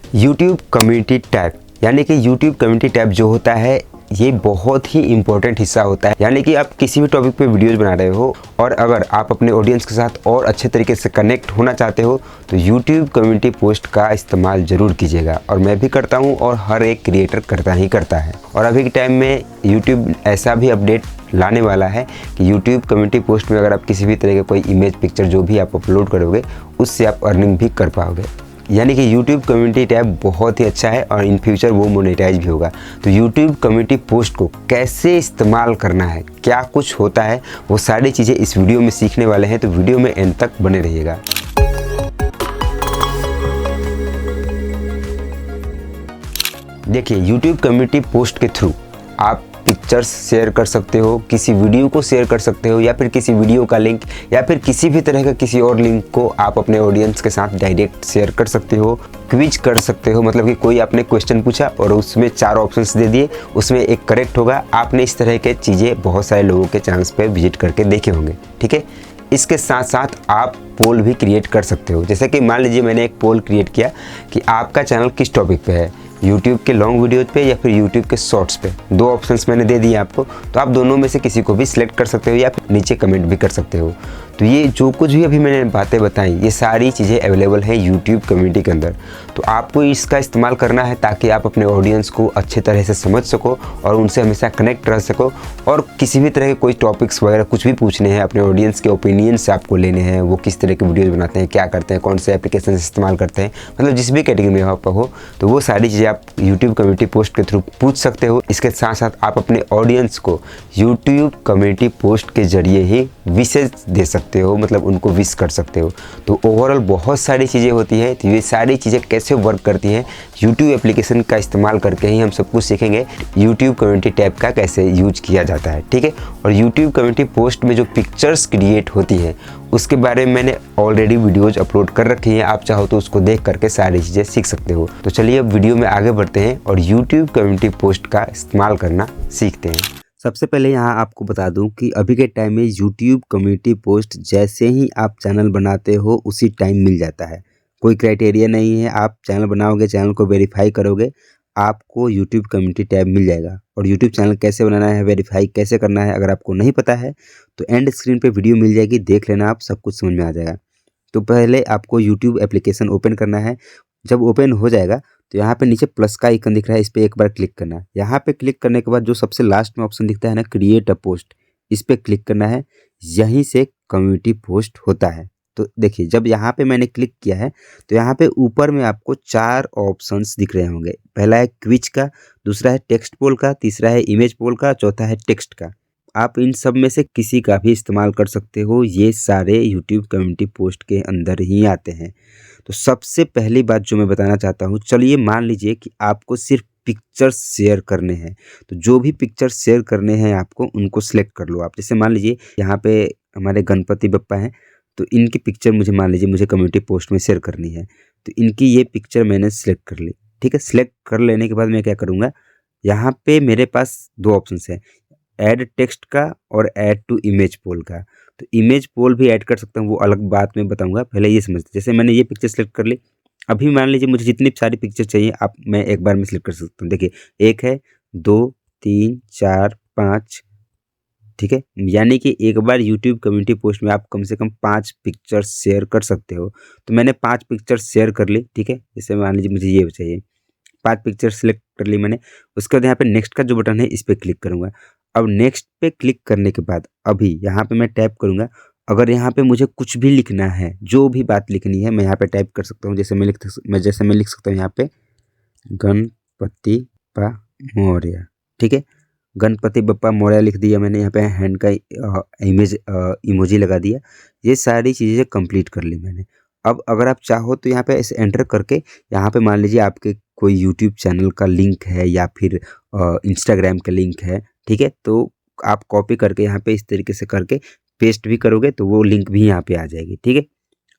YouTube community tab, यानी कि YouTube community tab जो होता है ये बहुत ही इम्पोर्टेंट हिस्सा होता है। यानी कि आप किसी भी टॉपिक पे वीडियोस बना रहे हो और अगर आप अपने ऑडियंस के साथ और अच्छे तरीके से कनेक्ट होना चाहते हो तो YouTube कम्युनिटी पोस्ट का इस्तेमाल ज़रूर कीजिएगा। और मैं भी करता हूँ और हर एक क्रिएटर करता ही करता है। और अभी के टाइम में YouTube ऐसा भी अपडेट लाने वाला है कि YouTube कम्युनिटी पोस्ट में अगर आप किसी भी तरह के कोई इमेज पिक्चर जो भी आप अपलोड करोगे उससे आप अर्निंग भी कर पाओगे। यानी कि YouTube कम्युनिटी टैब बहुत ही अच्छा है और इन फ्यूचर वो मोनेटाइज भी होगा। तो YouTube कम्युनिटी पोस्ट को कैसे इस्तेमाल करना है, क्या कुछ होता है, वो सारी चीज़ें इस वीडियो में सीखने वाले हैं। तो वीडियो में एंड तक बने रहिएगा। देखिए, YouTube कम्युनिटी पोस्ट के थ्रू आप पिक्चर्स शेयर कर सकते हो, किसी वीडियो को शेयर कर सकते हो, या फिर किसी वीडियो का लिंक या फिर किसी भी तरह का किसी और लिंक को आप अपने ऑडियंस के साथ डायरेक्ट शेयर कर सकते हो। क्विज कर सकते हो, मतलब कि कोई आपने क्वेश्चन पूछा और उसमें 4 ऑप्शंस दे दिए, उसमें एक करेक्ट होगा। आपने इस तरह के चीज़ें बहुत सारे लोगों के चैनल्स पे विजिट करके देखे होंगे, ठीक है। इसके साथ साथ आप पोल भी क्रिएट कर सकते हो। जैसे कि मान लीजिए मैंने एक पोल क्रिएट किया कि आपका चैनल किस टॉपिक पे है, YouTube के लॉन्ग वीडियोज़ पे या फिर YouTube के शॉर्ट्स पे। 2 ऑप्शंस मैंने दे दिए आपको, तो आप दोनों में से किसी को भी सिलेक्ट कर सकते हो या फिर नीचे कमेंट भी कर सकते हो। तो ये जो कुछ भी अभी मैंने बातें बताई ये सारी चीज़ें अवेलेबल हैं YouTube कम्युनिटी के अंदर। तो आपको इसका इस्तेमाल करना है ताकि आप अपने ऑडियंस को अच्छे तरह से समझ सको और उनसे हमेशा कनेक्ट रह सको। और किसी भी तरह के कोई टॉपिक्स वगैरह कुछ भी पूछने हैं, अपने ऑडियंस के ओपिनियन से आपको लेने हैं, वो किस तरह के वीडियोज़ बनाते हैं, क्या करते हैं, कौन से एप्लीकेशन इस्तेमाल करते हैं, मतलब जिस भी कैटेगरी में आप हो, तो वो सारी चीज़ें आप YouTube कम्युनिटी पोस्ट के थ्रू पूछ सकते हो। इसके साथ साथ आप अपने ऑडियंस को YouTube कम्युनिटी पोस्ट के जरिए ही विशेष दे सकते हो, मतलब उनको विश कर सकते हो। तो ओवरऑल बहुत सारी चीज़ें होती हैं। तो ये सारी चीज़ें कैसे वर्क करती हैं YouTube एप्लीकेशन का इस्तेमाल करके ही हम सब कुछ सीखेंगे। YouTube कम्युनिटी टैब का कैसे यूज किया जाता है, ठीक है। और YouTube कम्युनिटी पोस्ट में जो पिक्चर्स क्रिएट होती हैं उसके बारे में मैंने ऑलरेडी वीडियोज़ अपलोड कर रखी हैं, आप चाहो तो उसको देख करके सारी चीज़ें सीख सकते हो। तो चलिए अब वीडियो में आगे बढ़ते हैं और YouTube कम्युनिटी पोस्ट का इस्तेमाल करना सीखते हैं। सबसे पहले यहाँ आपको बता दूं कि अभी के टाइम में YouTube कम्युनिटी पोस्ट जैसे ही आप चैनल बनाते हो उसी टाइम मिल जाता है। कोई क्राइटेरिया नहीं है, आप चैनल बनाओगे, चैनल को वेरीफाई करोगे, आपको YouTube कम्युनिटी टैब मिल जाएगा। और YouTube चैनल कैसे बनाना है, वेरीफाई कैसे करना है, अगर आपको नहीं पता है तो एंड स्क्रीन पे वीडियो मिल जाएगी, देख लेना, आप सब कुछ समझ में आ जाएगा। तो पहले आपको YouTube एप्लीकेशन ओपन करना है। जब ओपन हो जाएगा तो यहाँ पे नीचे प्लस का आइकन दिख रहा है, इस पर एक बार क्लिक करना है। यहाँ पे क्लिक करने के बाद जो सबसे लास्ट में ऑप्शन दिखता है ना, क्रिएट अ पोस्ट, इस पर क्लिक करना है। यहीं से कम्युनिटी पोस्ट होता है। तो देखिए, जब यहाँ पे मैंने क्लिक किया है तो यहाँ पे ऊपर में आपको 4 ऑप्शंस दिख रहे होंगे। पहला है क्विज का, दूसरा है टेक्स्ट पोल का, तीसरा है इमेज पोल का, चौथा है टेक्स्ट का। आप इन सब में से किसी का भी इस्तेमाल कर सकते हो, ये सारे YouTube कम्युनिटी पोस्ट के अंदर ही आते हैं। तो सबसे पहली बात जो मैं बताना चाहता हूँ, चलिए मान लीजिए कि आपको सिर्फ पिक्चर्स शेयर करने हैं। तो जो भी पिक्चर्स शेयर करने हैं आपको, उनको सिलेक्ट कर लो आप। जैसे मान लीजिए यहाँ पे हमारे गणपति बप्पा हैं, तो इनकी पिक्चर मुझे कम्युनिटी पोस्ट में शेयर करनी है। तो इनकी ये पिक्चर मैंने सिलेक्ट कर ली, ठीक है। सिलेक्ट कर लेने के बाद मैं क्या करूँगा, यहाँ पे मेरे पास 2 ऑप्शन है, ऐड टेक्स्ट का और ऐड टू इमेज पोल का। तो इमेज पोल भी ऐड कर सकता हूँ, वो अलग बात में बताऊंगा, पहले ये समझते। जैसे मैंने ये पिक्चर सेलेक्ट कर ली, अभी मान लीजिए मुझे जितनी सारी पिक्चर चाहिए आप मैं एक बार में सिलेक्ट कर सकता हूँ। देखिए, 1 है, 2, 3, 4, 5, ठीक है। यानी कि एक बार YouTube कम्युनिटी पोस्ट में आप कम से कम 5 पिक्चर्स शेयर कर सकते हो। तो मैंने 5 पिक्चर्स शेयर कर ली, ठीक है। जैसे मान लीजिए मुझे ये चाहिए, 5 पिक्चर सेलेक्ट कर ली मैंने। उसके बाद यहाँ पे नेक्स्ट का जो बटन है इस पर क्लिक करूँगा। अब नेक्स्ट पे क्लिक करने के बाद अभी यहाँ पे मैं टैप करूँगा। अगर यहाँ पे मुझे कुछ भी लिखना है, जो भी बात लिखनी है, मैं यहाँ पे टाइप कर सकता हूँ। जैसे मैं लिख सकता हूँ यहाँ पे गणपति बप्पा मौर्य, ठीक है। गणपति बप्पा मौर्य लिख दिया मैंने, यहाँ पे हैंड का इमोजी लगा दिया। ये सारी चीज़ें कंप्लीट कर ली मैंने। अब अगर आप चाहो तो यहाँ पे ऐसे एंटर करके, यहाँ पे मान लीजिए आपके कोई यूट्यूब चैनल का लिंक है या फिर इंस्टाग्राम का लिंक है, ठीक है। तो आप कॉपी करके यहाँ पे इस तरीके से करके पेस्ट भी करोगे तो वो लिंक भी यहाँ पे आ जाएगी, ठीक है।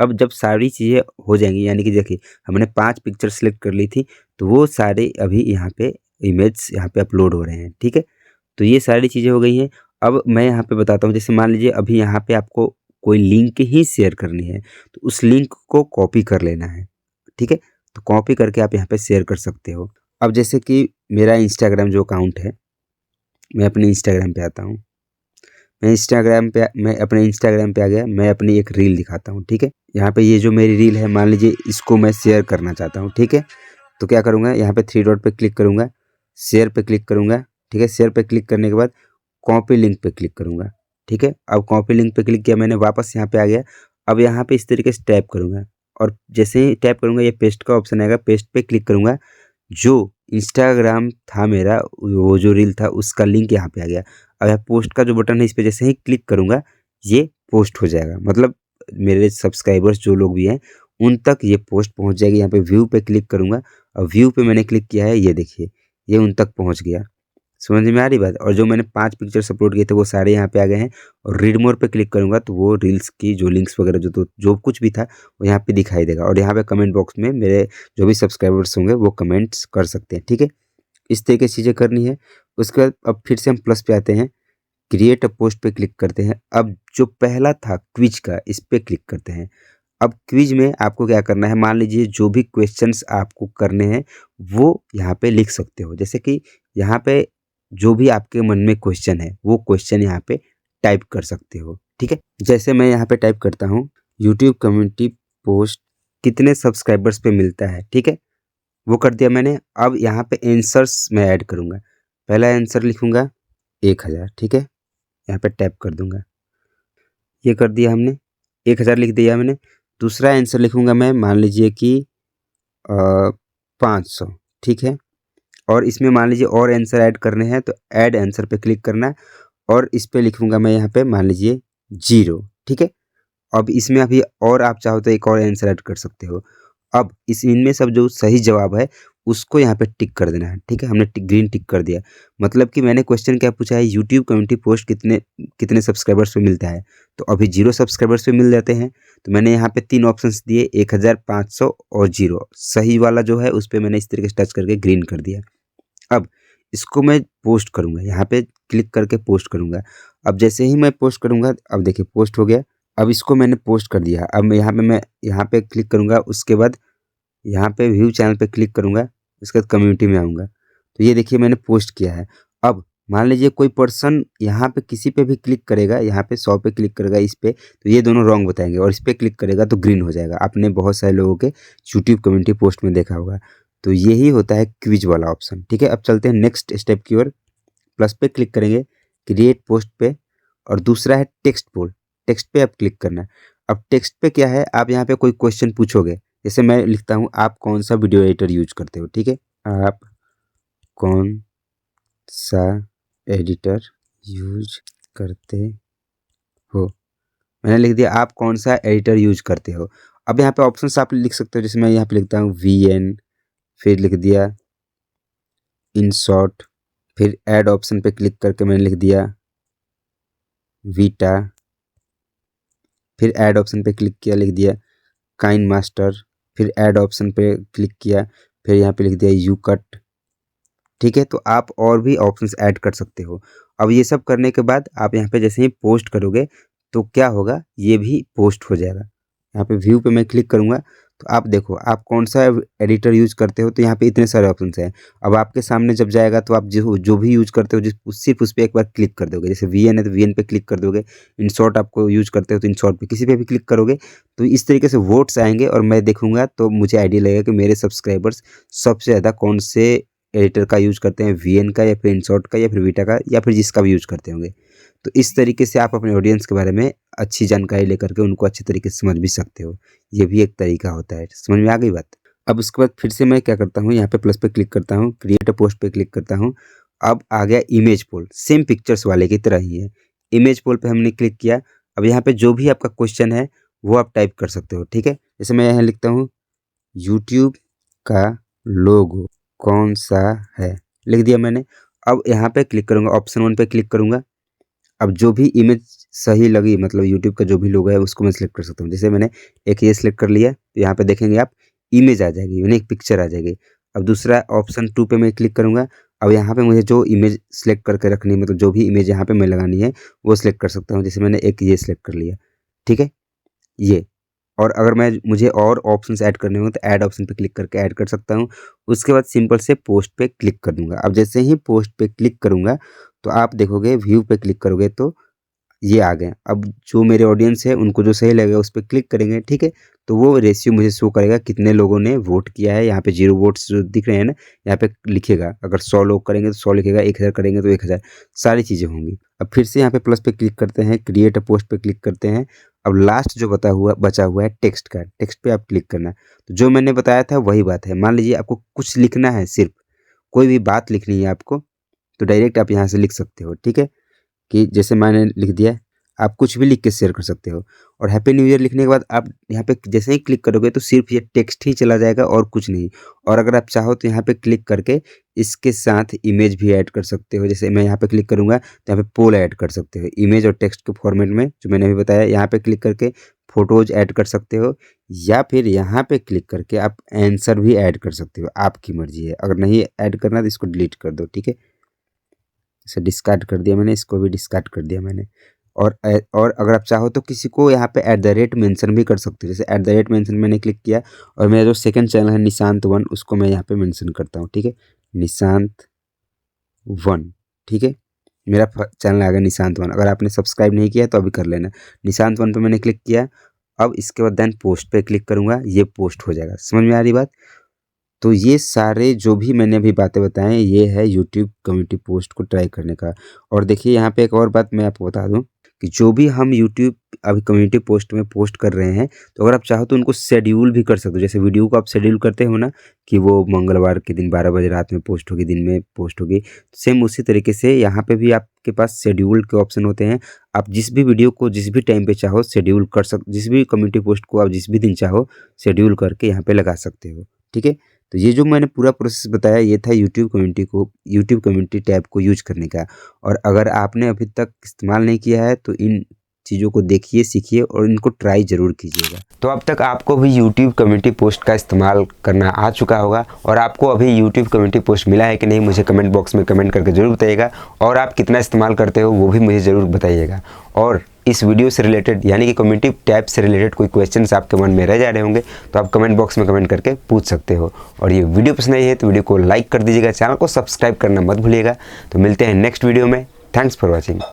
अब जब सारी चीज़ें हो जाएंगी, यानी कि देखिए हमने 5 पिक्चर सेलेक्ट कर ली थी, तो वो सारे अभी यहाँ पे इमेज यहाँ पे अपलोड हो रहे हैं, ठीक है। तो ये सारी चीज़ें हो गई हैं। अब मैं यहाँ पे बताता हूँ, जैसे मान लीजिए अभी यहाँ पे आपको कोई लिंक ही शेयर करनी है, तो उस लिंक को कॉपी कर लेना है, ठीक है। तो कॉपी करके आप यहाँ पे शेयर कर सकते हो। अब जैसे कि मेरा इंस्टाग्राम जो अकाउंट है, मैं अपने इंस्टाग्राम पे आता हूँ। मैं अपने इंस्टाग्राम पे आ गया, मैं अपनी एक रील दिखाता हूँ, ठीक है। यहाँ पे ये जो मेरी रील है, मान लीजिए इसको मैं शेयर करना चाहता हूँ, ठीक है। तो क्या करूँगा, यहाँ पे थ्री डॉट पे क्लिक करूँगा, शेयर पे क्लिक करूँगा, ठीक है। शेयर पे क्लिक करने के बाद कॉपी लिंक पे क्लिक करूँगा, ठीक है। अब कॉपी लिंक पे क्लिक किया मैंने, वापस यहाँ पे आ गया। अब यहाँ पे इस तरीके से टैप करूँगा और जैसे ही टैप करूँगा ये पेस्ट का ऑप्शन आएगा, पेस्ट पे क्लिक करूँगा। जो इंस्टाग्राम था मेरा, वो जो रील था उसका लिंक यहाँ पे आ गया। अब यहाँ पोस्ट का जो बटन है, इस पे जैसे ही क्लिक करूँगा ये पोस्ट हो जाएगा। मतलब मेरे सब्सक्राइबर्स जो लोग भी हैं उन तक ये पोस्ट पहुँच जाएगी। यहाँ पे व्यू पे क्लिक करूँगा और व्यू पे मैंने क्लिक किया है, ये देखिए ये उन तक पहुँच गया। समझ में आ रही बात। और जो मैंने 5 पिक्चर्स अपलोड किए थे वो सारे यहाँ पे आ गए हैं। और रीड मोर पे क्लिक करूँगा तो वो रील्स की जो लिंक्स वगैरह जो कुछ भी था वो यहाँ पे दिखाई देगा। और यहाँ पे कमेंट बॉक्स में मेरे जो भी सब्सक्राइबर्स होंगे वो कमेंट्स कर सकते हैं, ठीक है। इस तरीके से चीज़ें करनी है। उसके बाद अब फिर से हम प्लस पे आते हैं, क्रिएट अ पोस्ट पे क्लिक करते हैं। अब जो पहला था क्विज का, इस पे क्लिक करते हैं। अब क्विज में आपको क्या करना है, मान लीजिए जो भी क्वेश्चंस आपको करने हैं वो यहाँ पे लिख सकते हो। जैसे कि यहाँ पे जो भी आपके मन में क्वेश्चन है वो क्वेश्चन यहाँ पे टाइप कर सकते हो, ठीक है। जैसे मैं यहाँ पे टाइप करता हूँ, यूट्यूब कम्युनिटी पोस्ट कितने सब्सक्राइबर्स पे मिलता है, ठीक है। वो कर दिया मैंने। अब यहाँ पे आंसर्स मैं ऐड करूँगा। पहला आंसर लिखूँगा 1000, ठीक है। यहाँ पे टैप कर दूँगा, ये कर दिया हमने, 1000 लिख दिया मैंने। दूसरा आंसर लिखूँगा मैं, मान लीजिए कि 500, ठीक है। और इसमें मान लीजिए और आंसर ऐड करने हैं तो ऐड आंसर पे क्लिक करना है और इस पे लिखूँगा मैं यहाँ पे मान लीजिए 0, ठीक है। अब इसमें अभी और आप चाहो तो एक और आंसर ऐड कर सकते हो। अब इनमें सब जो सही जवाब है उसको यहाँ पे टिक कर देना है, ठीक है। हमने ग्रीन टिक कर दिया। मतलब कि मैंने क्वेश्चन क्या पूछा है, यूट्यूब कम्युनिटी पोस्ट कितने कितने सब्सक्राइबर्स पे मिलता है। तो अभी 0 सब्सक्राइबर्स पे मिल जाते हैं। तो मैंने यहाँ पे 3 ऑप्शंस दिए, 1000, 500 और 0। सही वाला जो है उस पर मैंने इस तरीके से टच करके ग्रीन कर दिया। अब इसको मैं पोस्ट करूँगा, यहाँ पे क्लिक करके पोस्ट करूँगा। अब जैसे ही मैं पोस्ट करूँगा, अब देखिए पोस्ट हो गया। अब इसको मैंने पोस्ट कर दिया। अब मैं यहाँ पे क्लिक करूँगा, उसके बाद यहाँ पे व्यू चैनल पे क्लिक करूँगा, उसके बाद कम्युनिटी में आऊँगा। तो ये देखिए मैंने पोस्ट किया है। अब मान लीजिए कोई पर्सन यहाँ पे किसी पे भी क्लिक करेगा, यहाँ पे 100 पे क्लिक करेगा इस पे, तो ये दोनों रॉन्ग बताएंगे। और इस पे क्लिक करेगा तो ग्रीन हो जाएगा। आपने बहुत सारे लोगों के यूट्यूब कम्युनिटी पोस्ट में देखा होगा। तो यही होता है क्विज वाला ऑप्शन, ठीक है। अब चलते हैं नेक्स्ट स्टेप की ओर। प्लस पे क्लिक करेंगे, क्रिएट पोस्ट पे, और दूसरा है टेक्स्ट पोल। टेक्स्ट पे आप क्लिक करना है। अब टेक्स्ट पे क्या है, आप यहाँ पे कोई क्वेश्चन पूछोगे। जैसे मैं लिखता हूँ, आप कौन सा वीडियो एडिटर यूज करते हो, ठीक है। आप कौन सा एडिटर यूज करते हो, मैंने लिख दिया आप कौन सा एडिटर यूज करते हो। अब यहाँ पे ऑप्शंस आप लिख सकते हो। जैसे मैं यहाँ पे लिखता हूँ VN, फिर लिख दिया InShot, फिर ऐड ऑप्शन पे क्लिक करके मैंने लिख दिया वीटा, फिर ऐड ऑप्शन पे क्लिक किया, लिख दिया काइन मास्टर, फिर ऐड ऑप्शन पे क्लिक किया, फिर यहाँ पे लिख दिया यूकट, ठीक है। तो आप और भी ऑप्शंस ऐड कर सकते हो। अब ये सब करने के बाद आप यहाँ पे जैसे ही पोस्ट करोगे तो क्या होगा, ये भी पोस्ट हो जाएगा। यहाँ पे व्यू पे मैं क्लिक करूँगा तो आप देखो आप कौन सा एडिटर यूज करते हो, तो यहाँ पे इतने सारे ऑप्शंस हैं। अब आपके सामने जब जाएगा तो आप जो भी यूज करते हो सिर्फ उस पर एक बार क्लिक कर दोगे। जैसे VN है तो VN पे क्लिक कर दोगे। InShot आपको यूज करते हो तो InShot पे किसी पे भी क्लिक करोगे तो इस तरीके से वोट्स आएंगे और मैं देखूंगा तो मुझे आइडिया लगेगा कि मेरे सब्सक्राइबर्स सबसे ज़्यादा कौन से एडिटर का यूज करते हैं, VN का या फिर InShot का या फिर वीटा का या फिर जिसका भी यूज करते होंगे। तो इस तरीके से आप अपने ऑडियंस के बारे में अच्छी जानकारी लेकर के उनको अच्छे तरीके से समझ भी सकते हो। ये भी एक तरीका होता है। समझ में आ गई बात। अब उसके बाद फिर से मैं क्या करता हूँ, यहाँ पे प्लस पे क्लिक करता हूँ, क्रिएट अ पोस्ट पे क्लिक करता हूँ। अब आ गया इमेज पोल, सेम पिक्चर्स वाले की तरह ही है। इमेज पोल पे हमने क्लिक किया। अब यहाँ पे जो भी आपका क्वेश्चन है वो आप टाइप कर सकते हो, ठीक है। जैसे मैं यहाँ लिखता हूँ यूट्यूब का लोगो कौन सा है, लिख दिया मैंने। अब यहाँ पे क्लिक करूँगा, ऑप्शन 1 पे क्लिक करूँगा। अब जो भी इमेज सही लगी, मतलब यूट्यूब का जो भी लोगो है उसको मैं सिलेक्ट कर सकता हूँ। जैसे मैंने एक ये सिलेक्ट कर लिया तो यहाँ पे देखेंगे आप इमेज आ जाएगी, यानी एक पिक्चर आ जाएगी। अब दूसरा ऑप्शन 2 पे मैं क्लिक करूँगा। अब यहाँ पे मुझे जो इमेज सेलेक्ट करके रखनी है, मतलब जो भी इमेज यहाँ पे मैं लगानी है वो सिलेक्ट कर सकता हूँ। जैसे मैंने एक ये सिलेक्ट कर लिया, ठीक है। ये और अगर मुझे और ऑप्शंस ऐड करने हो तो ऐड ऑप्शन पे क्लिक करके ऐड कर सकता हूँ। उसके बाद सिंपल से पोस्ट पे क्लिक कर दूंगा। अब जैसे ही पोस्ट पे क्लिक करूंगा तो आप देखोगे व्यू पे क्लिक करोगे तो ये आ गए। अब जो मेरे ऑडियंस है उनको जो सही लगेगा उस पर क्लिक करेंगे, ठीक है। तो वो रेशियो मुझे शो करेगा कितने लोगों ने वोट किया है। यहाँ पे 0 वोट्स जो दिख रहे हैं ना, यहाँ पे लिखेगा। अगर 100 लोग करेंगे तो 100 लिखेगा, 1000 करेंगे तो 1000, सारी चीज़ें होंगी। अब फिर से यहाँ पे प्लस पे क्लिक करते हैं, क्रिएट अ पोस्ट पे क्लिक करते हैं। अब लास्ट जो बचा हुआ है टेक्स्ट का, टेक्स्ट पे आप क्लिक करना है। तो जो मैंने बताया था वही बात है। मान लीजिए आपको कुछ लिखना है, सिर्फ कोई भी बात लिखनी है आपको, तो डायरेक्ट आप यहाँ से लिख सकते हो, ठीक है। कि जैसे मैंने लिख दिया, आप कुछ भी लिख के शेयर कर सकते हो। और हैप्पी न्यू ईयर लिखने के बाद आप यहाँ पे जैसे ही क्लिक करोगे तो सिर्फ ये टेक्स्ट ही चला जाएगा और कुछ नहीं। और अगर आप चाहो तो यहाँ पे क्लिक करके इसके साथ इमेज भी ऐड कर सकते हो। जैसे मैं यहाँ पे क्लिक करूँगा तो यहाँ पे पोल ऐड कर सकते हो इमेज और टेक्स्ट के फॉर्मेट में, जो मैंने अभी बताया। यहाँ पे क्लिक करके फोटोज ऐड कर सकते हो, या फिर यहाँ पे क्लिक करके आप आंसर भी ऐड कर सकते हो, आपकी मर्जी है। अगर नहीं ऐड करना तो इसको डिलीट कर दो, ठीक है। इसे डिस्कार्ड कर दिया मैंने, इसको भी डिस्कार्ड कर दिया मैंने। और अगर आप चाहो तो किसी को यहाँ पे @ मेंशन भी कर सकते हो। जैसे @ मेंशन मैंने क्लिक किया और मेरा जो सेकंड चैनल है निशांत 1, उसको मैं यहाँ पे मेंशन करता हूँ, ठीक है। निशांत 1, ठीक है। मेरा चैनल आ गया निशांत 1। अगर आपने सब्सक्राइब नहीं किया तो अभी कर लेना। निशांत 1 पे मैंने क्लिक किया। अब इसके बाद देन पोस्ट पे क्लिक करूँगा, ये पोस्ट हो जाएगा। समझ में आ रही बात? तो ये सारे जो भी मैंने अभी बातें बताएं, ये है यूट्यूब कम्युनिटी पोस्ट को ट्राई करने का। और देखिए यहाँ पे एक और बात मैं आपको बता दूं कि जो भी हम यूट्यूब अभी कम्युनिटी पोस्ट में पोस्ट कर रहे हैं, तो अगर आप चाहो तो उनको शेड्यूल भी कर सकते हो। जैसे वीडियो को आप शेड्यूल करते हो ना कि वो मंगलवार के दिन 12 बजे रात में पोस्ट होगी, दिन में पोस्ट होगी, सेम उसी तरीके से यहाँ पे भी आपके पास शेड्यूल के ऑप्शन होते हैं। आप जिस भी वीडियो को जिस भी टाइम पे चाहो शेड्यूल कर जिस भी कम्युनिटी पोस्ट को आप जिस भी दिन चाहो शेड्यूल करके यहाँ पे लगा सकते हो, ठीक है। तो ये जो मैंने पूरा प्रोसेस बताया, ये था यूट्यूब कम्युनिटी टैब को यूज करने का। और अगर आपने अभी तक इस्तेमाल नहीं किया है तो इन चीज़ों को देखिए, सीखिए और इनको ट्राई ज़रूर कीजिएगा। तो अब तक आपको भी यूट्यूब कम्युनिटी पोस्ट का इस्तेमाल करना आ चुका होगा। और आपको अभी यूट्यूब कम्युनिटी पोस्ट मिला है कि नहीं, मुझे कमेंट बॉक्स में कमेंट करके ज़रूर बताइएगा। और आप कितना इस्तेमाल करते हो वो भी मुझे ज़रूर बताइएगा। और इस वीडियो से रिलेटेड यानी कि कम्युनिटी टैब से रिलेटेड कोई क्वेश्चंस आपके मन में रह जा रहे होंगे तो आप कमेंट बॉक्स में कमेंट करके पूछ सकते हो। और ये वीडियो पसंद आई है तो वीडियो को लाइक कर दीजिएगा, चैनल को सब्सक्राइब करना मत भूलिएगा। तो मिलते हैं नेक्स्ट वीडियो में। Thanks for watching.